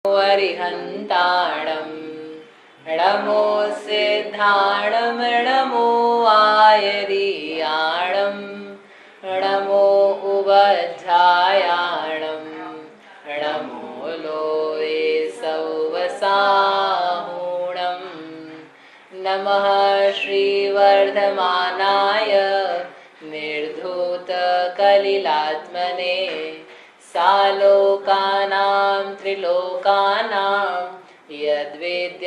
वरिहन्ताणं नमो सिद्धाणं नमो आयर्याणं नमो उवध्यायाणं नमो लोये सौवसाहूणं नमः श्रीवर्धमानाय निर्धूतकलिलात्मने सालोकानां त्रिलोकानां यद्वेद्यादर्पणायते।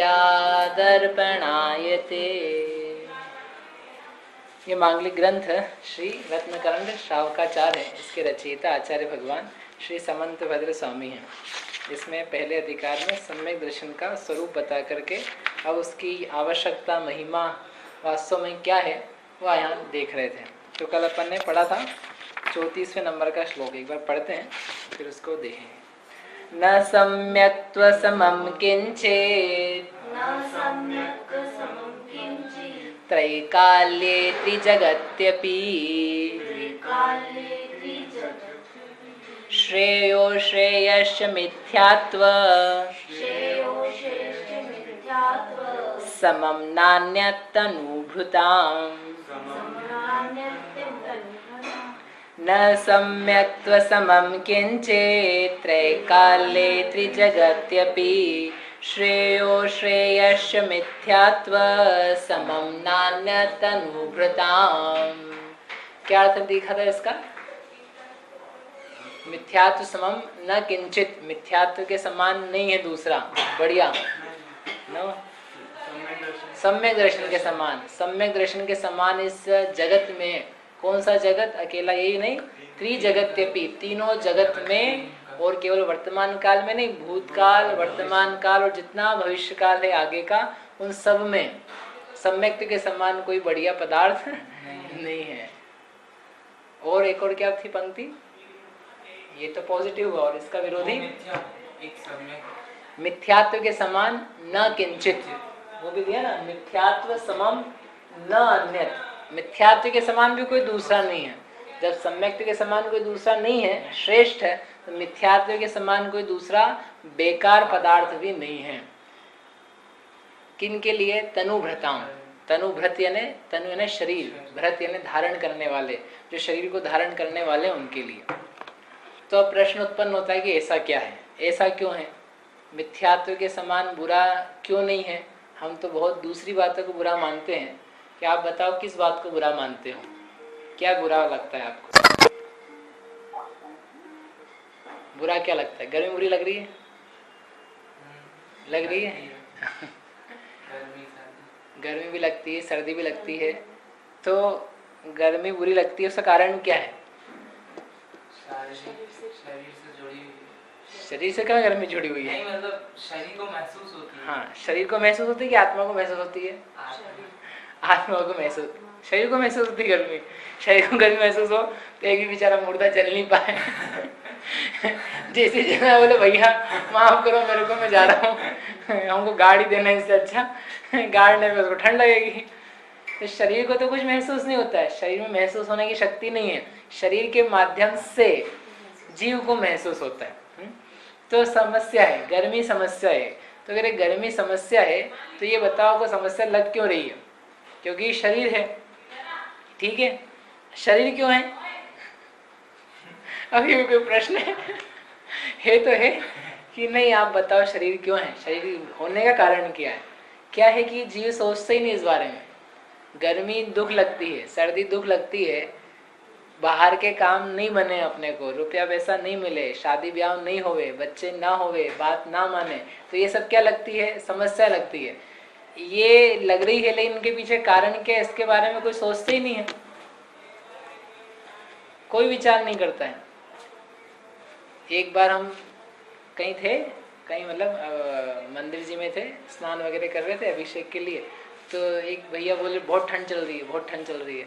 ये मांगलिक ग्रंथ श्री रत्नकरंड श्रावकाचार्य है। इसके रचयिता आचार्य भगवान श्री समंत भद्र स्वामी हैं। इसमें पहले अधिकार में सम्यक दर्शन का स्वरूप बता करके अब उसकी आवश्यकता महिमा वास्तव में क्या है वह यहाँ देख रहे थे। तो कल अपन ने पढ़ा था 34वें नंबर का श्लोक, एक बार पढ़ते हैं फिर उसको देखें। न सम्यक्त्व समम किंचित त्रैकाल्ये त्रिजगत्यपि श्रेयो श्रेयश्च मिथ्यात्व समम नान्यत्तनुभृताम्। न सम्यक्त्व समं किंचित् त्रैकाल्ये त्रिजगत्यपि श्रेयो श्रेयश्च मिथ्यात्व समं नान्यत्तनुभृताम्। क्या अर्थ दिखा था इसका? मिथ्यात्व समम न किंचित, मिथ्यात्व के समान नहीं है दूसरा बढ़िया न, सम्यक दर्शन के समान। सम्यक दर्शन के समान इस जगत में कौन सा जगत? अकेला यही नहीं, त्रिजगत्यपि, तीनों जगत में, और केवल वर्तमान काल में नहीं, भूतकाल, वर्तमान काल और जितना भविष्य काल है आगे का, उन सब में सम्यक्त्व के समान कोई बढ़िया पदार्थ नहीं है। और एक और क्या थी पंक्ति? ये तो पॉजिटिव हुआ, और इसका विरोधी मिथ्यात्व के समान न किंचित, वो भी दिया ना, मिथ्यात्व समम न अन्यत। मिथ्यात्व के समान भी कोई दूसरा नहीं है। जब सम्यक्त्व के समान कोई दूसरा नहीं है, श्रेष्ठ है, तो मिथ्यात्व के समान कोई दूसरा बेकार पदार्थ भी नहीं है। किन के लिए? तनुभृताम। तनुभृत यानी तनु यानी शरीर, भृत यानी धारण करने वाले, जो शरीर को धारण करने वाले उनके लिए। तो अब प्रश्न उत्पन्न होता है कि ऐसा क्या है, ऐसा क्यों है? मिथ्यात्व के समान बुरा क्यों नहीं है? हम तो बहुत दूसरी बातों को बुरा मानते हैं। क्या आप बताओ किस बात को बुरा मानते हो? क्या बुरा लगता है आपको? बुरा क्या लगता है? गर्मी बुरी लग रही है? लग रही है? गर्मी भी लगती है, सर्दी भी लगती है। तो गर्मी बुरी लगती है, उसका कारण क्या है? शरीर से क्या गर्मी जुड़ी हुई है? नहीं, मतलब शरीर को महसूस होती है। हाँ, शरीर को महसूस होती है कि आत्मा को महसूस होती है? आत्मा को महसूस, शरीर को महसूस होती है गर्मी। शरीर को गर्मी महसूस हो तो एक भी बेचारा मुर्दा चल नहीं पाए। जैसे जना बोले भैया माफ करो मेरे को, मैं जा रहा हूँ, हमको गाड़ी देना है, इससे अच्छा गाड़ने में उसको ठंड लगेगी। तो शरीर को तो कुछ महसूस नहीं होता है, शरीर में महसूस होने की शक्ति नहीं है। शरीर के माध्यम से जीव को महसूस होता है। तो समस्या है, गर्मी समस्या है। तो अगर गर्मी समस्या है तो ये बताओ को समस्या लग क्यों रही है? क्योंकि शरीर है, ठीक है? शरीर क्यों है? अभी कोई प्रश्न है तो है कि नहीं? आप बताओ शरीर क्यों है? शरीर होने का कारण क्या है? क्या है कि जीव सोचते ही नहीं इस बारे में। गर्मी दुख लगती है, सर्दी दुख लगती है, बाहर के काम नहीं बने, अपने को रुपया पैसा नहीं मिले, शादी ब्याह नहीं होवे, बच्चे ना होवे, बात ना माने, तो ये सब क्या लगती है? समस्या लगती है। ये लग रही है, लेकिन इनके पीछे कारण क्या है इसके बारे में कोई सोचते ही नहीं है, कोई विचार नहीं करता है। एक बार हम कहीं थे, कहीं मतलब मंदिर जी में थे, स्नान वगैरह कर रहे थे अभिषेक के लिए। तो एक भैया बोले बहुत ठंड चल रही है, बहुत ठंड चल रही है,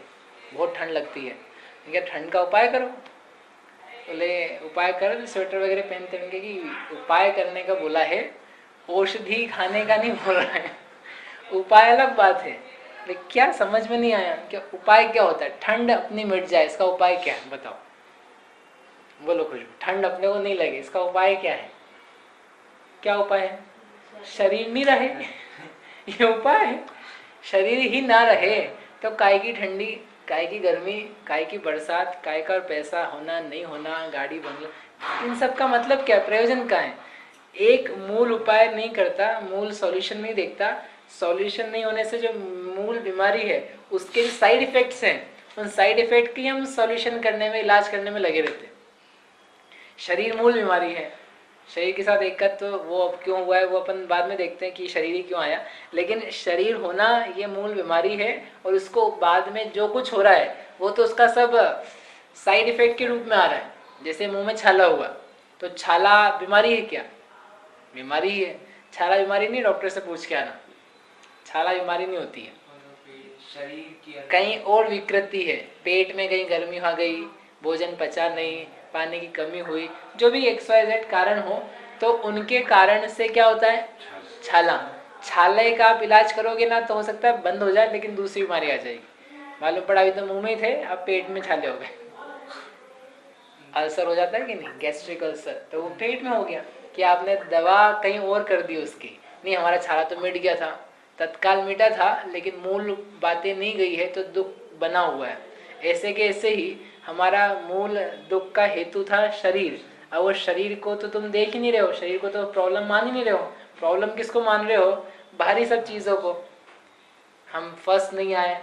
बहुत ठंड लगती है। क्या ठंड का उपाय करो? बोले उपाय करो, स्वेटर वगैरह पहनते होंगे कि उपाय करने का बोला है, औषधि खाने का नहीं बोल रहा है। उपाय अलग बात है, लेकिन क्या समझ में नहीं आया क्या उपाय क्या होता है? ठंड अपनी मिट जाए, इसका उपाय क्या है बताओ? बोलो खुशबू, ठंड अपने को नहीं लगे, इसका उपाय क्या है? क्या उपाय है? शरीर नहीं रहे, ये उपाय है। शरीर ही ना रहे तो काय की ठंडी, काय की गर्मी, काय की बरसात, काय का पैसा होना नहीं होना, गाड़ी बंगला, इन सब का मतलब क्या, प्रयोजन क्या है? एक मूल उपाय नहीं करता, मूल सॉल्यूशन नहीं देखता। सॉल्यूशन नहीं होने से जो मूल बीमारी है उसके जो साइड इफेक्ट्स हैं, उन साइड इफेक्ट की हम सॉल्यूशन करने में, इलाज करने में लगे रहते हैं। शरीर मूल बीमारी है, शरीर के साथ एक तो वो अब क्यों हुआ है वो अपन बाद में देखते हैं कि शरीर ही क्यों आया, लेकिन शरीर होना ये मूल बीमारी है। और उसको बाद में जो कुछ हो रहा है वो तो उसका सब साइड इफेक्ट के रूप में आ रहा है। जैसे मुंह में छाला हुआ, तो छाला बीमारी है क्या? बीमारी ही है। छाला बीमारी नहीं, डॉक्टर से पूछ के आना, छाला बीमारी नहीं होती है। शरीर की कहीं और विकृति है, पेट में कहीं गर्मी आ गई, भोजन पचा नहीं, पानी की कमी हुई, जो भी XYZ कारण हो, तो उनके कारण से क्या होता है? छाला। छाले का आप इलाज करोगे ना तो हो सकता है बंद हो जाए, लेकिन दूसरी बीमारी आ जाएगी। मालूम पड़ा अभी तो मुंह में थे, अब पेट में छाले हो गए। अल्सर हो जाता है कि नहीं, गैस्ट्रिक अल्सर, तो वो पेट में हो गया कि आपने दवा कहीं और कर दी उसकी। नहीं, हमारा छाला तो मिट गया था, तत्काल मिटा था, लेकिन मूल बातें नहीं गई है तो दुख बना हुआ है। ऐसे के ऐसे ही हमारा मूल दुख का हेतु था शरीर। अब वो शरीर को तो तुम देख ही नहीं रहे हो, शरीर को तो प्रॉब्लम मान ही नहीं रहे हो। प्रॉब्लम किसको मान रहे हो? बाहरी सब चीज़ों को। हम फर्स्ट नहीं आए,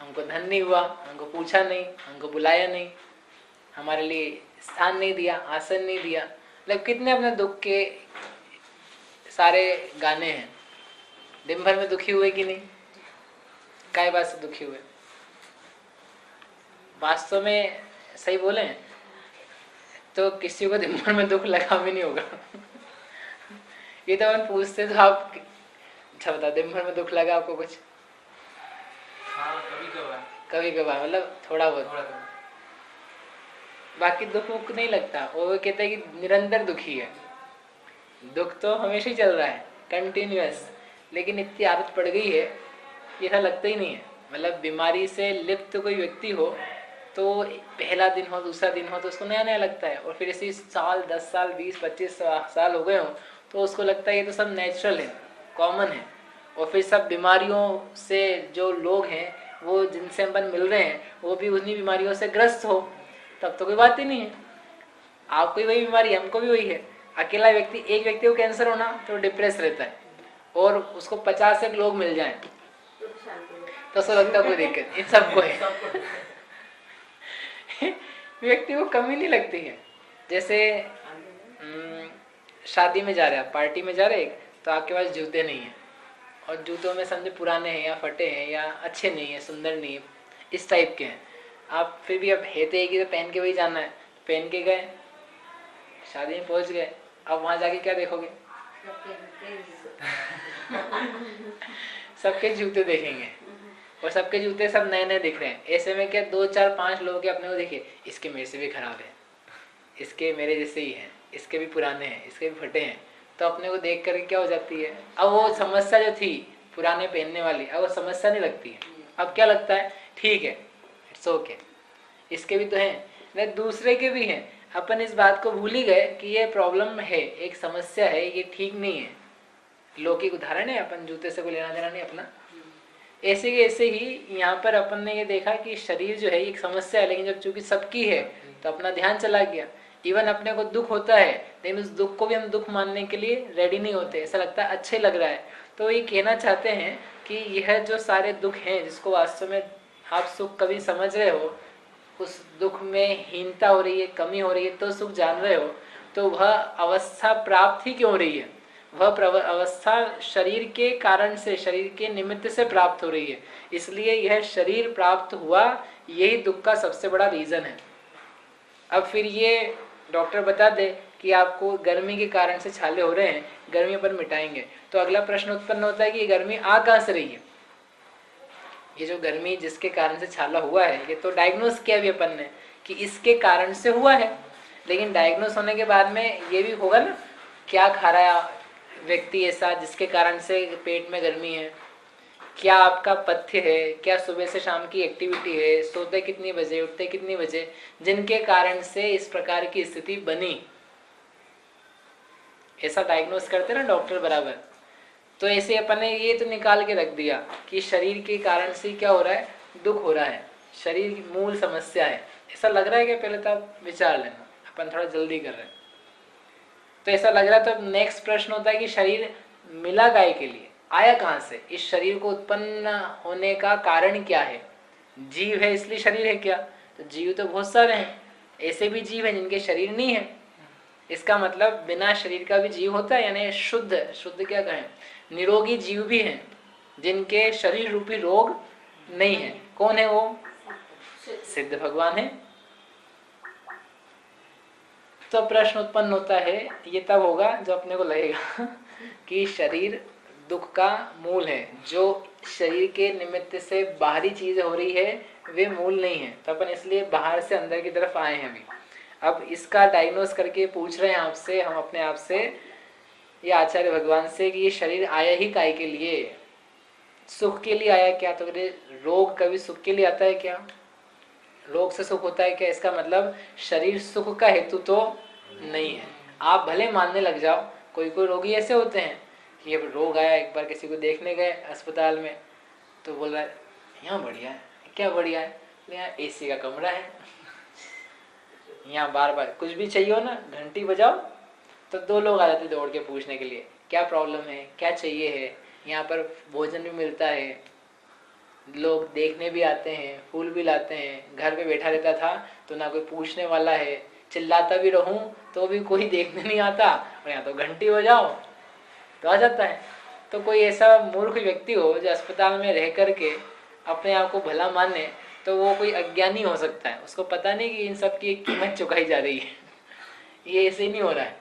हमको धन नहीं हुआ, हमको पूछा नहीं, हमको बुलाया नहीं, हमारे लिए स्थान नहीं दिया, आसन नहीं दिया। मतलब कितने अपने दुख के सारे गाने हैं। दिन भर में दुखी हुए कि नहीं? काय बात से दुखी हुए? वास्तव में सही बोले तो किसी को दिन भर में दुख लगा भी नहीं होगा। ये तो अपन पूछते तो आप अच्छा बता, दिन भर में दुख लगा आपको कुछ? हाँ, कभी कभार। कभी कभार, मतलब थोड़ा बहुत। बाकी दुख मुख नहीं लगता। और वो कहते हैं कि निरंतर दुखी है। दुख तो हमेशा ही चल रहा है, कंटिन्यूअस, लेकिन इतनी आदत पड़ गई है ये ऐसा लगता ही नहीं है। मतलब बीमारी से लिप्त कोई व्यक्ति हो तो पहला दिन हो, दूसरा दिन हो, तो उसको नया नया लगता है। और फिर इसी साल 10 साल 20-25 साल हो गए हो तो उसको लगता है ये तो सब नेचुरल है, कॉमन है। और फिर सब बीमारियों से जो लोग हैं, वो जिनसे अपन मिल रहे हैं, वो भी उन्हीं बीमारियों से ग्रस्त हो, तब तो कोई बात ही नहीं है। आपको भी वही बीमारी, हमको भी वही है। अकेला व्यक्ति, एक व्यक्ति को कैंसर होना तो डिप्रेस रहता है, और उसको 50 एक लोग मिल जाएं तो उसको लगता है कोई दिक्कत, इन सबको है। व्यक्ति को कमी नहीं लगती है। जैसे शादी में जा रहे हैं, पार्टी में जा रहे हैं, तो आपके पास जूते नहीं है, और जूतों में समझे पुराने हैं या फटे हैं या अच्छे नहीं है, सुंदर नहीं है, इस टाइप के हैं। आप फिर भी अब है तो एक ही, तो पहन के वही जाना है, पहन के गए, शादी में पहुंच गए। अब वहां जाके क्या देखोगे? सबके जूते देखेंगे, और सबके जूते सब नए नए दिख रहे हैं। ऐसे में क्या 2 4 5 लोग अपने को देखे, इसके मेरे से भी खराब है, इसके मेरे जैसे ही हैं, इसके भी पुराने हैं, इसके भी फटे हैं, तो अपने को देख कर क्या हो जाती है? अब वो समस्या जो थी पुराने पहनने वाली, अब वो समस्या नहीं लगती है। अब क्या लगता है? ठीक है, इट्स ओके, इसके भी तो हैं, नहीं दूसरे के भी हैं। अपन इस बात को भूल ही गए कि ये प्रॉब्लम है, एक समस्या है, ये ठीक नहीं है। लौकिक उदाहरण है, अपन जूते से कोई लेना देना नहीं अपना। ऐसे ही ऐसे ही यहाँ पर अपन ने ये देखा कि शरीर जो है एक समस्या है, लेकिन जब चूंकि सबकी है तो अपना ध्यान चला गया। इवन अपने को दुख होता है, लेकिन उस दुख को भी हम दुख मानने के लिए रेडी नहीं होते, ऐसा लगता है अच्छे लग रहा है। तो ये कहना चाहते हैं कि यह जो सारे दुख हैं, जिसको वास्तव में आप सुख कभी समझ रहे हो, उस दुख में हीनता हो रही है, कमी हो रही है, तो सुख जान रहे हो, तो वह अवस्था प्राप्त ही क्यों हो रही है? वह अवस्था शरीर के कारण से, शरीर के निमित्त से प्राप्त हो रही है। इसलिए यह शरीर प्राप्त हुआ, यही दुख का सबसे बड़ा रीजन है। अब फिर ये डॉक्टर बता दे कि आपको गर्मी के कारण से छाले हो रहे हैं, गर्मी पर मिटाएंगे, तो अगला प्रश्न उत्पन्न होता है कि ये गर्मी आ कहाँ से रही है? ये जो गर्मी जिसके कारण से छाला हुआ है, ये तो डायग्नोस किया भी अपन ने कि इसके कारण से हुआ है। लेकिन डायग्नोस होने के बाद में ये भी होगा ना, क्या खा रहा है व्यक्ति ऐसा जिसके कारण से पेट में गर्मी है, क्या आपका पथ्य है, क्या सुबह से शाम की एक्टिविटी है, सोते कितनी बजे, उठते कितनी बजे, जिनके कारण से इस प्रकार की स्थिति बनी। ऐसा डायग्नोस करते ना डॉक्टर बराबर। तो ऐसे अपन ने ये तो निकाल के रख दिया कि शरीर के कारण से क्या हो रहा है, दुख हो रहा है, शरीर की मूल समस्या है। ऐसा लग रहा है कि पहले तो आप विचार लेना, अपन थोड़ा जल्दी कर रहे हैं। तो ऐसा लग रहा है तो नेक्स्ट प्रश्न होता है कि शरीर मिला गाय के लिए, आया कहाँ से, इस शरीर को उत्पन्न होने का कारण क्या है। जीव है इसलिए शरीर है क्या, तो जीव तो बहुत सारे हैं, ऐसे भी जीव हैं जिनके शरीर नहीं है। इसका मतलब बिना शरीर का भी जीव होता है, यानी शुद्ध शुद्ध क्या कहें, निरोगी जीव भी हैं जिनके शरीर रूपी रोग नहीं है। कौन है वो, सिद्ध भगवान है। तो प्रश्न उत्पन्न होता है, ये तब होगा जब अपने को लगेगा कि शरीर दुख का मूल है, जो शरीर के निमित्त से बाहरी चीजें हो रही है वे मूल नहीं है। तो अपन इसलिए बाहर से अंदर की तरफ आए हैं अभी। अब इसका डायग्नोस करके पूछ रहे हैं आपसे, हम अपने आप से, ये आचार्य भगवान से, कि ये शरीर आया ही काय के लिए, सुख के लिए आया क्या। तो रोग कभी सुख के लिए आता है क्या, रोग से सुख होता है क्या। इसका मतलब शरीर सुख का हेतु तो नहीं है। आप भले मानने लग जाओ, कोई कोई रोगी ऐसे होते हैं कि ये रोग आया, एक बार किसी को देखने गए अस्पताल में तो बोल रहा है यहाँ बढ़िया है, क्या बढ़िया है, यहाँ एसी का कमरा है, यहाँ बार बार कुछ भी चाहिए हो ना घंटी बजाओ तो 2 लोग आ जाते दौड़ के पूछने के लिए क्या प्रॉब्लम है, क्या चाहिए है। यहाँ पर भोजन भी मिलता है, लोग देखने भी आते हैं, फूल भी लाते हैं। घर पे बैठा रहता था तो ना कोई पूछने वाला है, चिल्लाता भी रहूं तो भी कोई देखने नहीं आता, और यहाँ तो घंटी बजाओ तो आ जाता है। तो कोई ऐसा मूर्ख व्यक्ति हो जो अस्पताल में रह करके अपने आप को भला माने, तो वो कोई अज्ञानी हो सकता है, उसको पता नहीं कि इन सब की एक कीमत चुकाई जा रही है। ये ऐसे ही नहीं हो रहा है।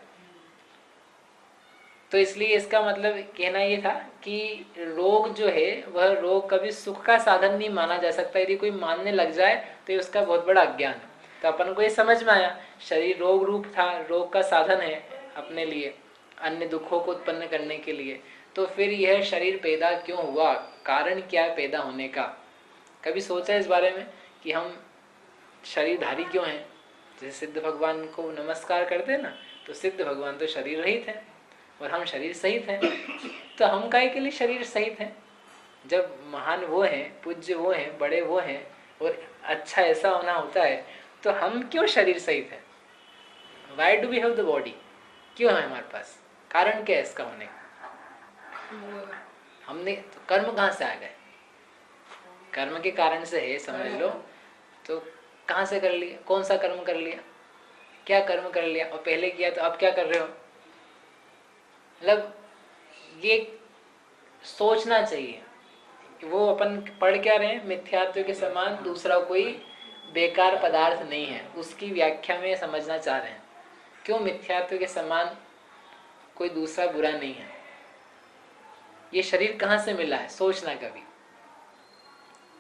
तो इसलिए इसका मतलब कहना ये था कि रोग जो है वह रोग कभी सुख का साधन नहीं माना जा सकता। यदि कोई मानने लग जाए तो उसका बहुत बड़ा अज्ञान है। तो अपन को ये समझ में आया शरीर रोग रूप था, रोग का साधन है अपने लिए, अन्य दुखों को उत्पन्न करने के लिए। तो फिर यह शरीर पैदा क्यों हुआ, कारण क्या है पैदा होने का। कभी सोचा इस बारे में कि हम शरीरधारी क्यों हैं। जैसे सिद्ध भगवान को नमस्कार करते हैं ना, तो सिद्ध भगवान तो शरीर रहित हैं और हम शरीर सहित हैं। तो हम काहे के लिए शरीर सहित हैं, जब महान वो हैं, पूज्य वो हैं, बड़े वो हैं और अच्छा ऐसा होना होता है, तो हम क्यों शरीर सहित हैं। Why do we have the body, क्यों है हमारे पास, कारण क्या है इसका होने का। हमने तो कर्म कहाँ से आ गए, कर्म के कारण से है समझ लो। तो कहाँ से कर लिया, कौन सा कर्म कर लिया, क्या कर्म कर लिया, और पहले किया तो अब क्या कर रहे हो। मतलब ये सोचना चाहिए कि वो अपन पढ़ क्या रहे हैं, मिथ्यात्व के समान दूसरा कोई बेकार पदार्थ नहीं है, उसकी व्याख्या में समझना चाह रहे हैं। क्यों मिथ्यात्व के समान कोई दूसरा बुरा नहीं है। ये शरीर कहाँ से मिला है, सोचना कभी,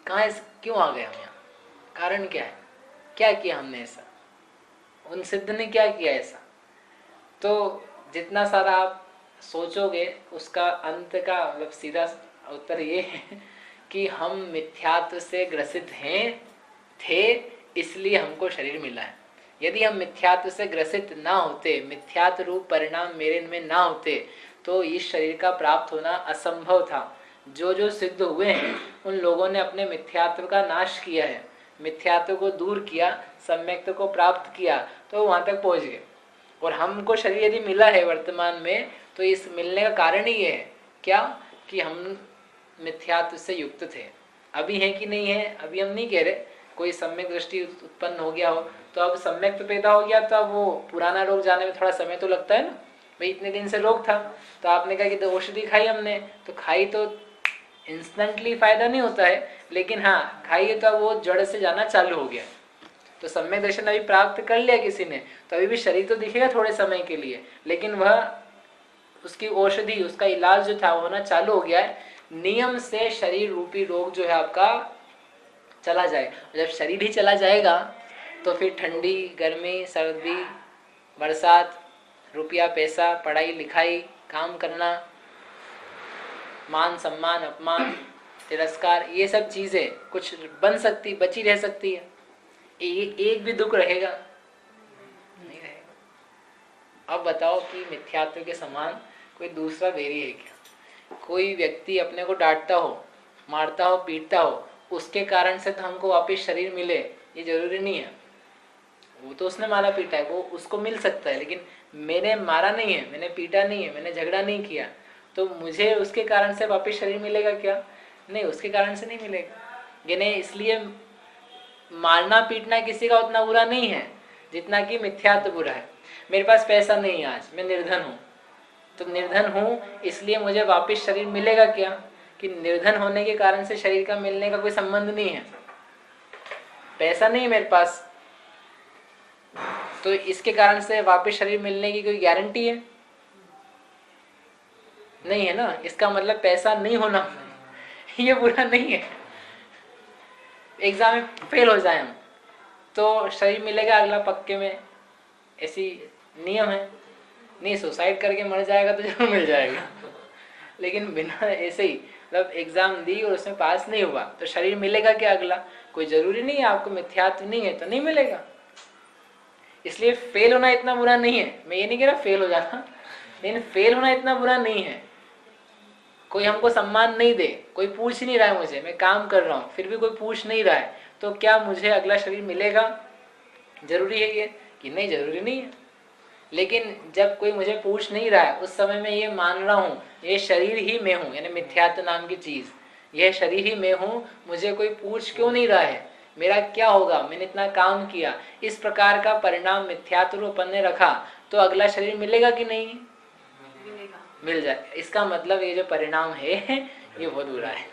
कहाँ क्यों आ गए हम यहाँ, कारण क्या है, क्या किया हमने ऐसा, उन सिद्ध ने क्या किया ऐसा। तो जितना सारा आप सोचोगे उसका अंत का मतलब सीधा उत्तर ये है कि हम मिथ्यात्व से ग्रसित हैं थे, इसलिए हमको शरीर मिला है। यदि हम मिथ्यात्व से ग्रसित ना होते, मिथ्यात्व रूप परिणाम मेरे में ना होते, तो इस शरीर का प्राप्त होना असंभव था। जो जो सिद्ध हुए हैं उन लोगों ने अपने मिथ्यात्व का नाश किया है, मिथ्यात्व को दूर किया, सम्यक्त्व को प्राप्त किया, तो वहां तक पहुंच गए। और हमको शरीर यदि मिला है वर्तमान में, तो इस मिलने का कारण ही ये है क्या, कि हम मिथ्यात्व से युक्त थे। अभी है कि नहीं है, अभी हम नहीं कह रहे। कोई सम्यक दृष्टि उत्पन्न हो गया हो तो अब सम्यक तो पैदा हो गया, तो अब वो पुराना रोग जाने में थोड़ा समय तो लगता है ना। भाई इतने दिन से रोग था, तो आपने कहा कि तो औषधि खाई हमने, तो खाई तो इंस्टेंटली फायदा नहीं होता है, लेकिन हाँ खाइए तो अब वो जड़ से जाना चालू हो गया। तो सम्यक दर्शन अभी प्राप्त कर लिया किसी ने, तो अभी भी शरीर तो दिखेगा थोड़े समय के लिए, लेकिन वह उसकी औषधि, उसका इलाज जो था वो होना चालू हो गया है। नियम से शरीर रूपी रोग जो है आपका चला जाए। जब शरीर ही चला जाएगा तो फिर ठंडी, गर्मी, सर्दी, बरसात, रुपया पैसा, पढ़ाई लिखाई, काम करना, मान सम्मान, अपमान, तिरस्कार, ये सब चीजें कुछ बन सकती, बची रह सकती है। एक भी दुख रहेगा नहीं रहेगा। अब बताओ कि मिथ्यात्व के समान कोई दूसरा वेरी है क्या? कोई व्यक्ति अपने को डांटता हो, मारता हो, पीटता हो, उसके कारण से तो हमको वापस शरीर मिले ये जरूरी नहीं है। वो तो उसने मारा पीटा है, वो उसको मिल सकता है, लेकिन मैंने मारा नहीं है, मैंने पीटा नहीं है, मैंने झगड़ा नहीं किया, तो मुझे उसके कारण से वापस शरीर मिलेगा क्या? नहीं, उसके कारण से नहीं मिलेगा। यानी इसलिए मारना पीटना किसी का उतना बुरा नहीं है जितना कि मिथ्यात्व बुरा है। मेरे पास पैसा नहीं है, आज मैं निर्धन हूँ, तो निर्धन हूँ इसलिए मुझे वापस शरीर मिलेगा क्या? कि निर्धन होने के कारण से शरीर का मिलने का कोई संबंध नहीं है। पैसा नहीं है मेरे पास, तो इसके कारण से वापस शरीर मिलने की कोई गारंटी है? नहीं है ना। इसका मतलब पैसा नहीं होना ये बुरा नहीं है। एग्जाम में फेल हो जाए हम तो शरीर मिलेगा अगला पक्के में, ऐसी नियम है। नहीं, सुसाइड करके मर जाएगा तो जरूर मिल जाएगा, लेकिन बिना ऐसे ही मतलब एग्जाम दी और उसमें पास नहीं हुआ तो शरीर मिलेगा क्या अगला? कोई जरूरी नहीं है। आपको मिथ्यात्व नहीं है तो नहीं मिलेगा। इसलिए फेल होना इतना बुरा नहीं है। मैं ये नहीं कह रहा फेल हो जाना, लेकिन फेल होना इतना बुरा नहीं है। कोई हमको सम्मान नहीं दे, कोई पूछ नहीं रहा है मुझे, मैं काम कर रहा हूँ फिर भी कोई पूछ नहीं रहा है, तो क्या मुझे अगला शरीर मिलेगा? जरूरी है ये कि नहीं? जरूरी नहीं है। लेकिन जब कोई मुझे पूछ नहीं रहा है उस समय मैं ये मान रहा हूँ ये शरीर ही मैं हूँ, यानी मिथ्यात्व नाम की चीज, यह शरीर ही मैं हूँ, मुझे कोई पूछ क्यों नहीं रहा है, मेरा क्या होगा, मैंने इतना काम किया, इस प्रकार का परिणाम मिथ्यात्व रूपन ने रखा, तो अगला शरीर मिलेगा कि नहीं? मिल जाए। इसका मतलब ये जो परिणाम है ये बहुत बुरा है।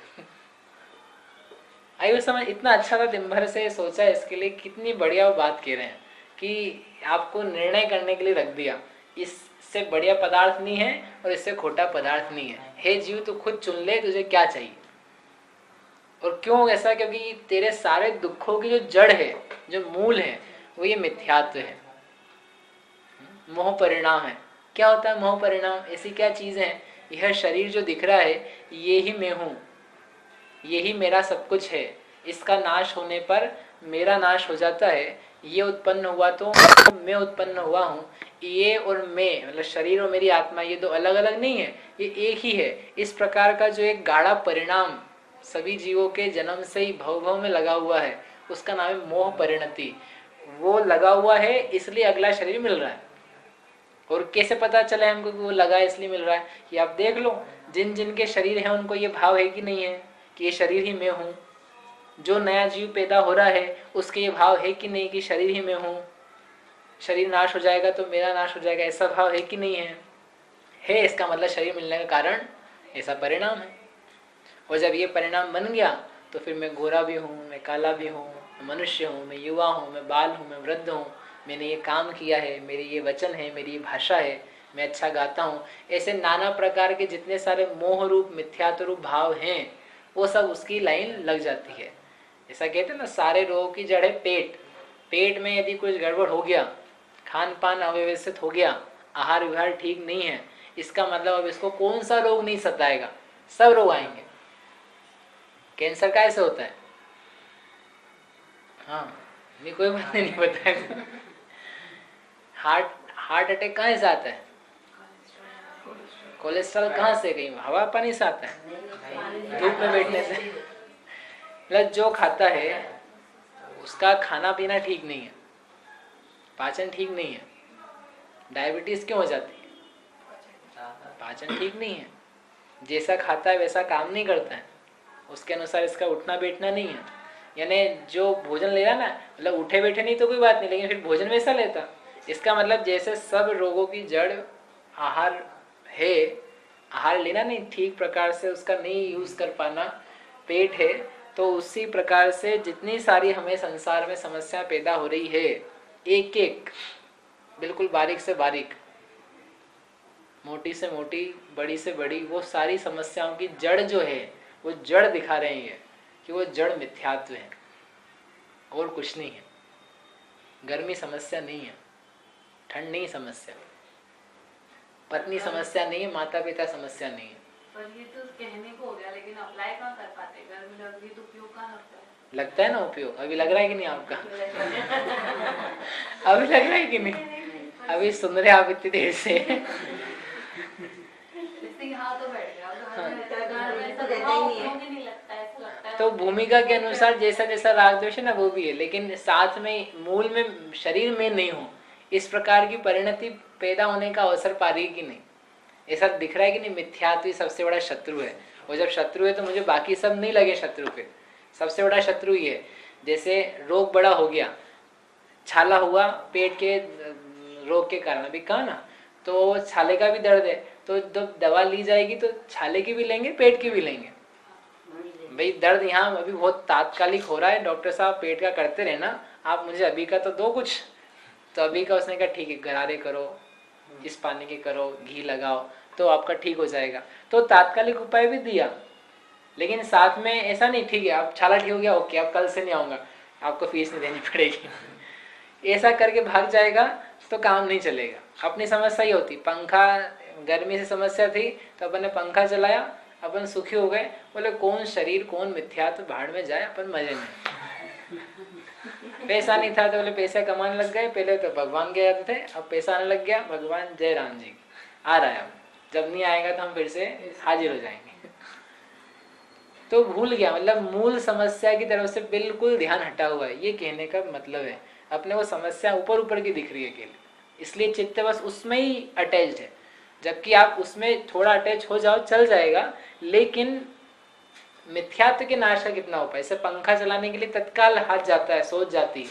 आई वो समझ? इतना अच्छा था, दिन भर से सोचा इसके लिए, कितनी बढ़िया बात कह रहे हैं कि आपको निर्णय करने के लिए रख दिया। इससे बढ़िया पदार्थ नहीं है और इससे खोटा पदार्थ नहीं है। हे जीव, तू खुद चुन ले तुझे क्या चाहिए और क्यों ऐसा? क्योंकि तेरे सारे दुखों की जो जड़ है, जो मूल है, वो ये मिथ्यात्व है, मोह परिणाम है। क्या होता है मोह परिणाम? ऐसी क्या चीज है? यह शरीर जो दिख रहा है ये ही मैं हूं, यही मेरा सब कुछ है, इसका नाश होने पर मेरा नाश हो जाता है। ये उत्पन्न हुआ तो मैं उत्पन्न हुआ हूँ। ये और मैं मतलब शरीर और मेरी आत्मा ये दो अलग अलग नहीं है, ये एक ही है। इस प्रकार का जो एक गाढ़ा परिणाम सभी जीवों के जन्म से ही भव भव में लगा हुआ है, उसका नाम है मोह परिणति। वो लगा हुआ है इसलिए अगला शरीर मिल रहा है। और कैसे पता चले हमको कि वो लगा इसलिए मिल रहा है? कि आप देख लो, जिन जिन के शरीर है उनको ये भाव है कि नहीं है कि ये शरीर ही मैं हूँ? जो नया जीव पैदा हो रहा है उसके ये भाव है कि नहीं कि शरीर ही मैं हूँ, शरीर नाश हो जाएगा तो मेरा नाश हो जाएगा, ऐसा भाव है कि नहीं है? इसका मतलब शरीर मिलने का कारण ऐसा परिणाम है। और जब ये परिणाम बन गया तो फिर मैं गोरा भी हूँ, मैं काला भी हूँ, मैं मनुष्य हूँ, मैं युवा हूँ, मैं बाल हूँ, मैं वृद्ध हूँ, मैंने ये काम किया है, मेरे ये वचन है, मेरी ये भाषा है, मैं अच्छा गाता हूँ। ऐसे नाना प्रकार के जितने सारे मोह रूप मिथ्यात्व रूप भाव हैं वो सब उसकी लाइन लग जाती है। ऐसा कहते हैं ना, सारे रोगों की जड़ है पेट। पेट में यदि कुछ गड़बड़ हो गया, खान पान अव्यवस्थित हो गया, आहार विहार ठीक नहीं है, इसका मतलब अब इसको कौन सा रोग नहीं सताएगा? सब रोग आएंगे। कैंसर का ऐसे होता है? हाँ, ये कोई बात नहीं बताएगा। हार्ट अटैक कहाँ से आता है? कोलेस्ट्रॉल कहाँ से? कहीं हवा पानी से आता है, धूप में बैठने से। मतलब जो खाता है उसका खाना पीना ठीक नहीं है, पाचन ठीक नहीं है। डायबिटीज क्यों हो जाती है? पाचन ठीक नहीं है। जैसा खाता है वैसा काम नहीं करता है, उसके अनुसार इसका उठना बैठना नहीं है। यानी जो भोजन ले रहा ना, मतलब उठे बैठे नहीं तो कोई बात नहीं, लेकिन फिर भोजन वैसा लेता। इसका मतलब जैसे सब रोगों की जड़ आहार है, आहार लेना नहीं ठीक प्रकार से, उसका नहीं यूज कर पाना, पेट है, तो उसी प्रकार से जितनी सारी हमें संसार में समस्या पैदा हो रही है, एक एक बिल्कुल बारीक से बारीक, मोटी से मोटी, बड़ी से बड़ी, वो सारी समस्याओं की जड़ जो है वो जड़ दिखा रही है कि वो जड़ मिथ्यात्व है और कुछ नहीं है। गर्मी समस्या नहीं है, ठंड नहीं समस्या, पत्नी समस्या नहीं है, माता पिता समस्या नहीं है। पर ये तो कहने को हो गया, लेकिन अप्लाई कहाँ कर पाते? गर्मी लग रही तो उपयोग कहाँ लगता है? लगता है ना उपयोग। अभी लग रहा है कि नहीं आपका? अभी लग रहा है कि नहीं? अभी सुन रहे आप इतनी देर से। इससे यहाँ तो बैठ गया, हाँ। नहीं लगता है, ऐसा लगता है तो भूमिका के अनुसार जैसा जैसा राग द्वेष है ना वो भी है, लेकिन साथ में मूल में शरीर में नहीं हो, इस प्रकार की परिणति पैदा होने का अवसर पा रही है कि नहीं। ऐसा दिख रहा है कि नहीं, मिथ्यात्व ही सबसे बड़ा शत्रु है। और जब शत्रु है तो मुझे बाकी सब नहीं लगे शत्रु पे, सबसे बड़ा शत्रु ही है। जैसे रोग बड़ा हो गया, छाला हुआ पेट के रोग के कारण, अभी कहा ना, तो छाले का भी दर्द है, तो जब दवा ली जाएगी तो छाले की भी लेंगे, पेट की भी लेंगे। भाई दर्द यहाँ अभी बहुत तात्कालिक हो रहा है, डॉक्टर साहब पेट का करते रहना, आप मुझे अभी का तो दो कुछ। तो अभी का उसने कहा ठीक है, गरारे करो, इस पानी के करो, घी लगाओ तो आपका ठीक हो जाएगा। तो तात्कालिक उपाय भी दिया, लेकिन साथ में ऐसा नहीं ठीक है आप छाला ठीक हो गया, ओके अब कल से नहीं आऊँगा, आपको फीस नहीं देनी पड़ेगी। ऐसा करके भाग जाएगा तो काम नहीं चलेगा। अपनी समस्या ही होती, पंखा गर्मी से समस्या थी तो अपन ने पंखा चलाया, अपन सुखी हो गए। बोले कौन शरीर कौन मिथ्या, तो भाड़ में जाए, अपन मजे में। पैसा नहीं था तो बोले पैसे कमाने लग गए, पहले तो भगवान के जाते थे, अब पैसा आने लग गया, भगवान जय राम जी आ रहा है, अब जब नहीं आएगा तो हम फिर से हाजिर हो जाएंगे। तो भूल गया, मतलब मूल समस्या की तरफ से बिल्कुल ध्यान हटा हुआ है, ये कहने का मतलब है। अपने वो समस्या ऊपर ऊपर की दिख रही है केवल, इसलिए चित्त बस उसमें ही अटैच्ड है। जबकि आप उसमें थोड़ा अटैच हो जाओ चल जाएगा, लेकिन मिथ्यात्व के नाश का कितना उपाय। जैसे पंखा चलाने के लिए तत्काल हाथ जाता है, सोच जाती है,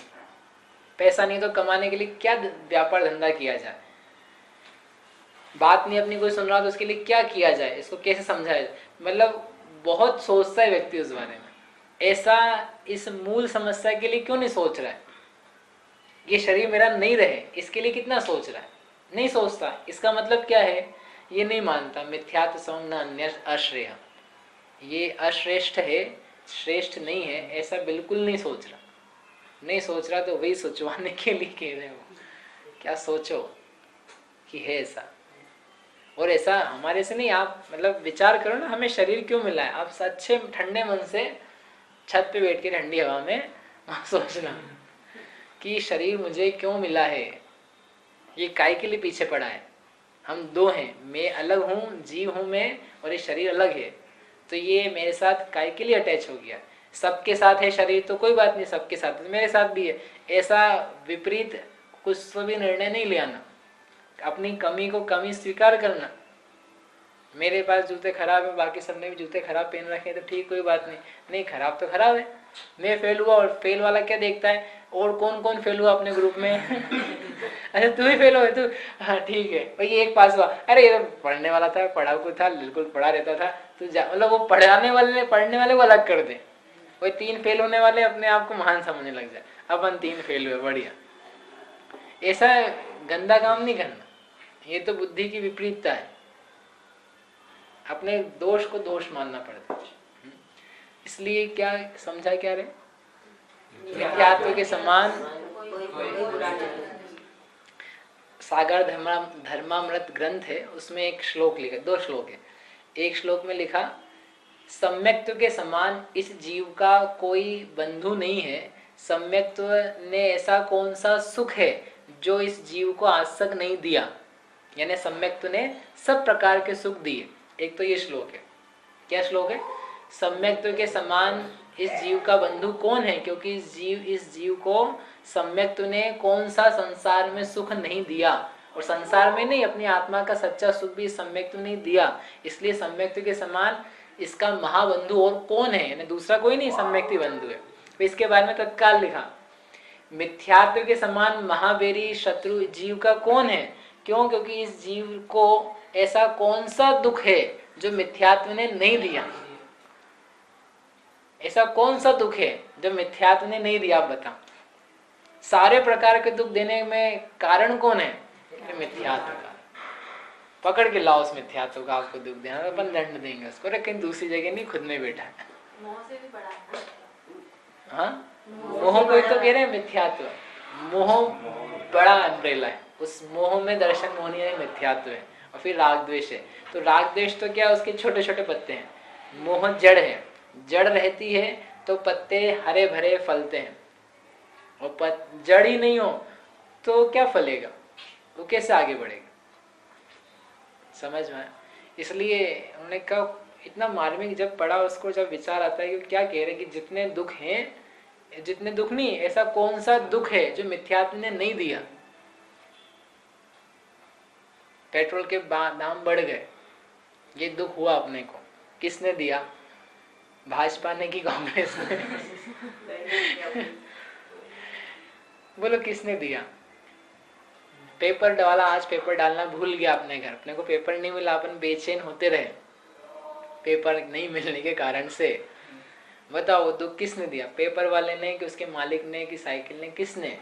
पैसा नहीं तो कमाने के लिए क्या व्यापार धंधा किया जाए, बात नहीं अपनी कोई सुन रहा तो उसके लिए क्या किया जाए, इसको कैसे समझाया जाए, मतलब बहुत सोचता है व्यक्ति उस बारे में। ऐसा इस मूल समस्या के लिए क्यों नहीं सोच रहा है, ये शरीर मेरा नहीं रहे इसके लिए कितना सोच रहा है, नहीं सोचता। इसका मतलब क्या है, ये नहीं मानता मिथ्यात्व समम न अन्य अश्रेय, ये अश्रेष्ठ है, श्रेष्ठ नहीं है, ऐसा बिल्कुल नहीं सोच रहा। नहीं सोच रहा तो वही सोचवाने के लिए कह रहे हो, क्या सोचो कि है ऐसा। और ऐसा हमारे से नहीं, आप मतलब विचार करो ना, हमें शरीर क्यों मिला है, आप अच्छे ठंडे मन से छत पे बैठ के ठंडी हवा में सोचना कि शरीर मुझे क्यों मिला है, ये काय के लिए पीछे पड़ा है। हम दो हैं, मैं अलग हूँ, जीव हूँ मैं, और ये शरीर अलग है, तो ये मेरे साथ काय के लिए अटैच हो गया। सबके साथ है शरीर तो कोई बात नहीं, सबके साथ तो मेरे साथ भी है। ऐसा विपरीत कुछ तो भी निर्णय नहीं ले आना, अपनी कमी को कमी स्वीकार करना। मेरे पास जूते खराब है, बाकी सबने भी जूते खराब पहन रखे हैं तो ठीक, कोई बात नहीं, नहीं खराब तो खराब है। मैं फेल हुआ और फेल वाला क्या देखता है, और कौन कौन फेल हुआ अपने ग्रुप में अच्छा तू ही फेल हो तू, हाँ ठीक है भाई एक पास हुआ, अरे ये तो पढ़ने वाला था, पढ़ाकू था, बिल्कुल पढ़ा रहता था, तू जा, मतलब वो पढ़ने वाले को अलग कर दे। वही 3 फेल होने वाले अपने आप को महान समझने लग जाए, अपन 3 फेल हुए, बढ़िया। ऐसा गंदा काम नहीं करना, ये तो बुद्धि की विपरीतता है। अपने दोष को दोष मानना पड़ता है। इसलिए क्या समझा क्या रे, मिथ्यात्व के समान सागर धर्मामृत ग्रंथ है, उसमें एक श्लोक लिखा, 2 श्लोक है। एक श्लोक में लिखा, सम्यक्त्व के समान इस जीव का कोई बंधु नहीं है, सम्यक्त्व ने ऐसा कौन सा सुख है जो इस जीव को आज तक नहीं दिया, यानी सम्यक्त्व ने सब प्रकार के सुख दिए। एक तो ये श्लोक है, क्या श्लोक है, सम्यक्त्व के समान इस जीव का बंधु कौन है, क्योंकि इस जीव को सम्यक्त्व ने कौन सा संसार में सुख नहीं दिया, और संसार में नहीं, अपनी आत्मा का सच्चा सुख भी सम्यक्त्व नहीं दिया, इसलिए सम्यक्त्व के समान इसका महाबंधु और कौन है, यानी दूसरा कोई नहीं सम्यक्ति बंधु है। तो इसके बारे में तत्काल लिखा, मिथ्यात्व के समान महावेरी शत्रु जीव का कौन है, क्यों, क्योंकि इस जीव को ऐसा कौन सा दुख है जो मिथ्यात्व ने नहीं दिया। ऐसा कौन सा दुख है जो मिथ्यात्व ने नहीं दिया, आप बताओ। सारे प्रकार के दुख देने में कारण कौन है, मिथ्यात्व का। पकड़ के लाओ उस मिथ्यात्व का, आपको दुख देना तो अपन दंड देंगे उसको, कहीं दूसरी जगह नहीं, खुद में बैठा है। मोह से भी बड़ा है। हाँ, मोह को तो कह रहे हैं मिथ्यात्व, मोह बड़ा अम्ब्रेला है, उस मोह में दर्शन मोहनी है, मिथ्यात्व है। और फिर राग द्वेष है, तो राग द्वेष तो क्या, उसके छोटे छोटे पत्ते हैं। मोह जड़ है, जड़ रहती है तो पत्ते हरे भरे फलते हैं, और जड़ ही नहीं हो तो क्या फलेगा, वो कैसे आगे बढ़ेगा? समझ में आया? इसलिए उन्होंने कहा, इतना मार्मिक जब पढ़ा उसको, जब विचार आता है कि क्या कह रहे हैं कि जितने दुख हैं, जितने दुख नहीं, ऐसा कौन सा दुख है जो मिथ्यात्व ने नहीं दिया? पेट्रोल के दाम बढ़ गए, ये दुख हुआ अपने को, किसने दिया? भाजपा ने कि कांग्रेस ने? बोलो किसने दिया? पेपर डाला, आज पेपर डालना भूल गया अपने घर, अपने को पेपर नहीं मिला, अपन बेचैन होते रहे पेपर नहीं मिलने के कारण से। बताओ वो दुख किसने दिया? पेपर वाले ने कि उसके मालिक ने कि साइकिल ने? किसने?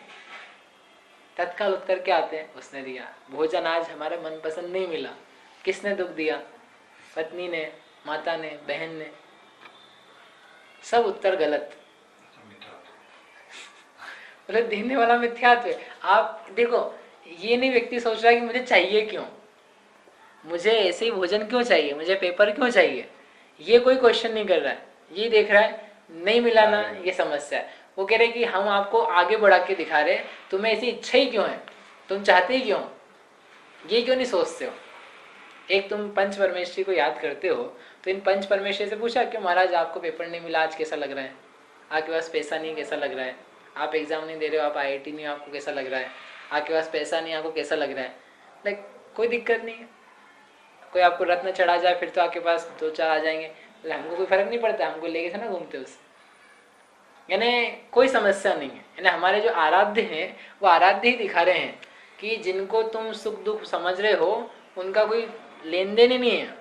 तत्काल उत्तर क्या आते हैं? उसने दिया। भोजन आज हमारे मनपसंद नहीं मिला, किसने दुख दिया? पत्नी ने, माता ने, बहन ने? सब उत्तर गलत। बोले देने वाला मिथ्यात्व है। आप देखो, ये नहीं व्यक्ति सोच रहा है कि मुझे चाहिए क्यों, मुझे ऐसे ही भोजन क्यों चाहिए, मुझे पेपर क्यों चाहिए, ये कोई क्वेश्चन नहीं कर रहा है। ये देख रहा है नहीं मिला ना, ये समस्या है। वो कह रहे कि हम आपको आगे बढ़ा के दिखा रहे, तुम्हें ऐसी इच्छा ही क्यों है, तुम चाहते ही क्यों, ये क्यों नहीं सोचते हो? एक तुम पंच परमेश्वरी को याद करते हो, तो इन पंच परमेश्वरी से पूछा क्यों महाराज आपको पेपर नहीं मिला, आज कैसा लग रहा है? आपके पास पैसा नहीं, कैसा लग रहा है? आप एग्जाम नहीं दे रहे हो, आप IIT नहीं हो, आपको कैसा लग रहा है? आपके पास पैसा नहीं, आपको कैसा लग रहा है? लाइक कोई दिक्कत नहीं है। कोई आपको रत्न चढ़ा जाए फिर तो आपके पास 2-4 आ जाएंगे, हमको कोई फर्क नहीं पड़ता, हमको लेके से ना घूमते उससे, यानी कोई समस्या नहीं है। यानी हमारे जो आराध्य हैं वो आराध्य ही दिखा रहे हैं कि जिनको तुम सुख दुख समझ रहे हो उनका कोई लेन देन ही नहीं है।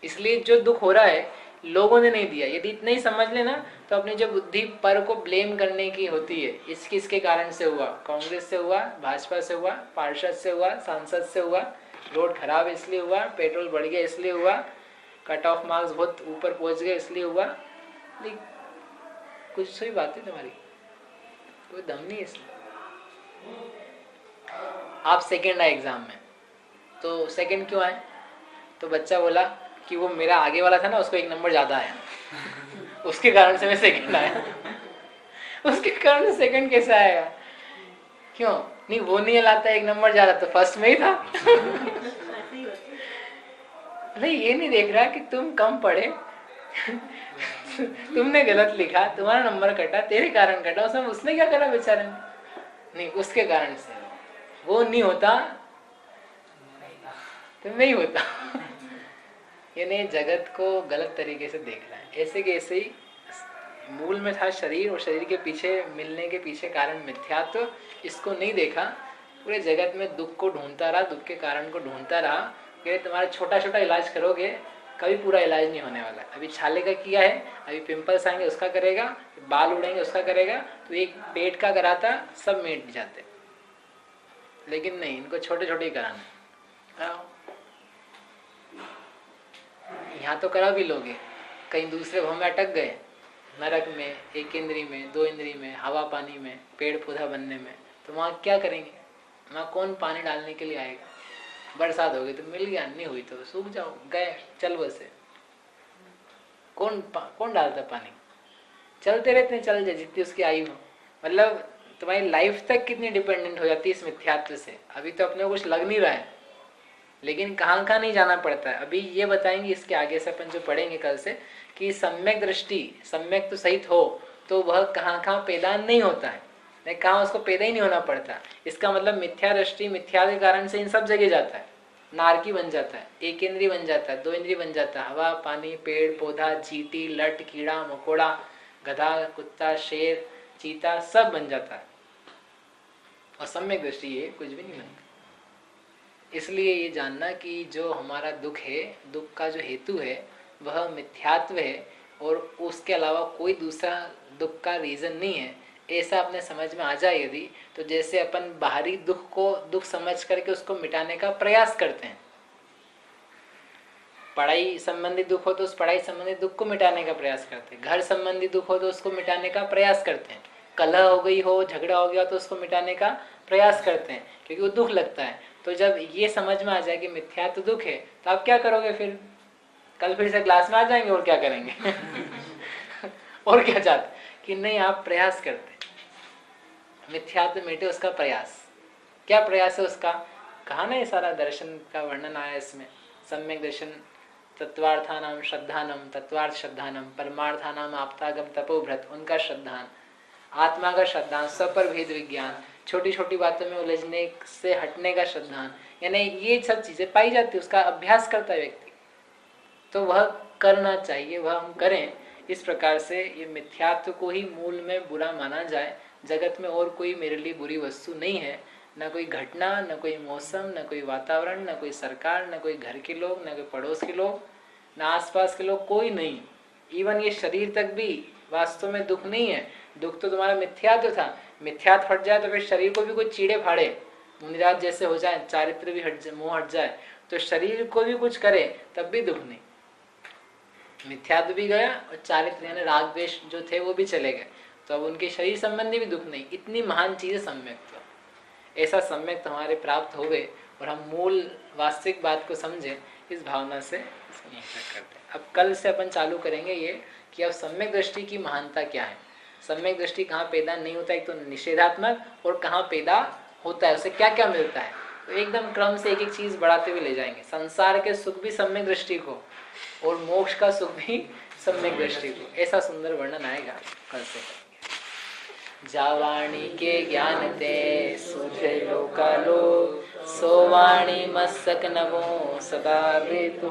इसलिए जो दुख हो रहा है लोगों ने नहीं दिया। यदि इतना ही समझ लेना तो अपनी जो बुद्धि पर को ब्लेम करने की होती है, इसके कारण से हुआ, कांग्रेस से हुआ, भाजपा से हुआ, पार्षद से हुआ, सांसद से हुआ, रोड खराब इसलिए हुआ, पेट्रोल बढ़ गया इसलिए हुआ, कट ऑफ मार्क्स बहुत ऊपर पहुंच गए इसलिए हुआ। लेकिन कुछ सही बात है तुम्हारी, कोई दम नहीं इसलिए। आप सेकंड आए एग्जाम में, तो सेकंड क्यों आए? तो बच्चा बोला कि वो मेरा आगे वाला था ना, उसको 1 नंबर ज्यादा आया उसके कारण से मैं सेकंड आया। उसके कारण से सेकंड कैसे आएगा? क्यों नहीं? वो नहीं लाता 1 नंबर ज्यादा, तो फर्स्ट में ही था। नहीं, ये नहीं देख रहा कि तुम कम पढ़े तुमने गलत लिखा, तुम्हारा नंबर कटा, तेरे कारण कटा, उसने क्या करा बेचारे ने? नहीं, उसके कारण से वो नहीं होता तो नहीं होता। यानी जगत को गलत तरीके से देख रहा है। ऐसे के ऐसे ही मूल में था शरीर, और शरीर के पीछे मिलने के पीछे कारण मिथ्यात्व, इसको नहीं देखा। पूरे जगत में दुख को ढूंढता रहा, दुख के कारण को ढूंढता रहा। कि तुम्हारा छोटा छोटा इलाज करोगे, कभी पूरा इलाज नहीं होने वाला। अभी छाले का किया है, अभी पिंपल्स आएंगे उसका करेगा, बाल उड़ेंगे उसका करेगा, तो एक पेट का कराता सब मिट जाते। लेकिन नहीं, इनको छोटे छोटे ही कराना। यहाँ तो करा भी लोगे, कहीं दूसरे भाव में अटक गए, नरक में, 1 इंद्री में, 2 इंद्री में, हवा पानी में, पेड़ पौधा बनने में, तो वहाँ क्या करेंगे? वहाँ कौन पानी डालने के लिए आएगा? बरसात हो गई तो मिल गया, नहीं हुई तो सूख जाओ, गए, चल बसे। कौन डालता पानी? चलते रहते हैं, चल जाए जितनी उसकी आयु हो। मतलब तुम्हारी लाइफ तक कितनी डिपेंडेंट हो जाती है इस मिथ्यात्व से। अभी तो अपने को कुछ लग नहीं रहा है, लेकिन कहाँ कहाँ नहीं जाना पड़ता है। अभी ये बताएंगे इसके आगे से, अपन जो पढ़ेंगे कल से, कि सम्यक दृष्टि, सम्यक तो सहित हो तो वह कहाँ कहाँ पैदा नहीं होता है, नहीं कहाँ उसको पैदा ही नहीं होना पड़ता। इसका मतलब मिथ्या दृष्टि, मिथ्या के कारण से इन सब जगह जाता है। नारकी बन जाता है, 1 इंद्री बन जाता है, 2 इंद्री बन जाता है, हवा पानी, पेड़ पौधा, चींटी, लट, कीड़ा मकोड़ा, गधा, कुत्ता, शेर, चीता, सब बन जाता है। और सम्यक दृष्टि ये कुछ भी नहीं बनता। इसलिए ये जानना कि जो हमारा दुख है, दुख का जो हेतु है वह मिथ्यात्व है, और उसके अलावा कोई दूसरा दुख का रीज़न नहीं है, ऐसा अपने समझ में आ जाए यदि, तो जैसे अपन बाहरी दुख को दुख समझ करके उसको मिटाने का प्रयास करते हैं। पढ़ाई संबंधी दुख हो तो उस पढ़ाई संबंधी दुख को मिटाने का प्रयास करते हैं, घर संबंधी दुख हो तो उसको मिटाने का प्रयास करते हैं, कलह हो गई हो, झगड़ा हो गया तो उसको मिटाने का प्रयास करते हैं, क्योंकि वो दुख लगता है। तो जब ये समझ में आ जाए कि मिथ्या तो दुख है, तो आप क्या करोगे? फिर कल फिर से क्लास में आ जाएंगे और क्या करेंगे? और क्या चाहते कि नहीं, आप प्रयास करते मिथ्या तो मिटे उसका प्रयास, क्या प्रयास है उसका? कहा ना, ये सारा दर्शन का वर्णन आया इसमें। सम्यक दर्शन तत्वार्थानाम श्रद्धानम, तत्वार्थ श्रद्धानम, परमार्थानाम आप्तागम तपोभ्रत, उनका श्रद्धान, आत्मा का श्रद्धान, सपर भेद विज्ञान, छोटी छोटी बातों में उलझने से हटने का श्रद्धान, यानी ये सब चीजें पाई जाती है। उसका अभ्यास करता है व्यक्ति, तो वह करना चाहिए, वह हम करें। इस प्रकार से ये मिथ्यात्व को ही मूल में बुरा माना जाए। जगत में और कोई मेरे लिए बुरी वस्तु नहीं है, न कोई घटना, न कोई मौसम, न कोई वातावरण, न कोई सरकार, न कोई घर के लोग, न कोई पड़ोस के लोग, न आसपास के लोग, कोई नहीं। इवन ये शरीर तक भी वास्तव में दुख नहीं है। दुख तो तुम्हारा मिथ्यात्व था। मिथ्यात्व हट जाए तो फिर शरीर को भी कोई चीड़े फाड़े, मुनिराज जैसे हो जाए, चारित्र भी हट जाए, मोह हट जाए, तो शरीर को भी कुछ करे तब भी दुख नहीं। मिथ्यात्व भी गया और चारित्र यानी राग द्वेष जो थे वो भी चले गए, तो अब उनके शरीर संबंधी भी दुख नहीं। इतनी महान चीज है सम्यक्त्व। ऐसा सम्यक्त्व हमारे प्राप्त हो गए और हम मूल वास्तविक बात को समझें, इस भावना से इसको यहीं तक करते हैं। अब कल से अपन चालू करेंगे ये कि अब सम्यक दृष्टि की महानता क्या है, सम्यक दृष्टि कहाँ पैदा नहीं होता है, एक तो निषेधात्मक, और कहाँ पैदा होता है, उसे क्या क्या मिलता है। तो एकदम क्रम से एक एक चीज बढ़ाते हुए ले जाएंगे। संसार के सुख भी सम्यक दृष्टि को और मोक्ष का सुख भी सम्यक दृष्टि को, ऐसा सुंदर वर्णन आएगा कल से। जावाणी के ज्ञान ते सूझे लोकालो, सोवाणी मस्तक नवो सदा वे तो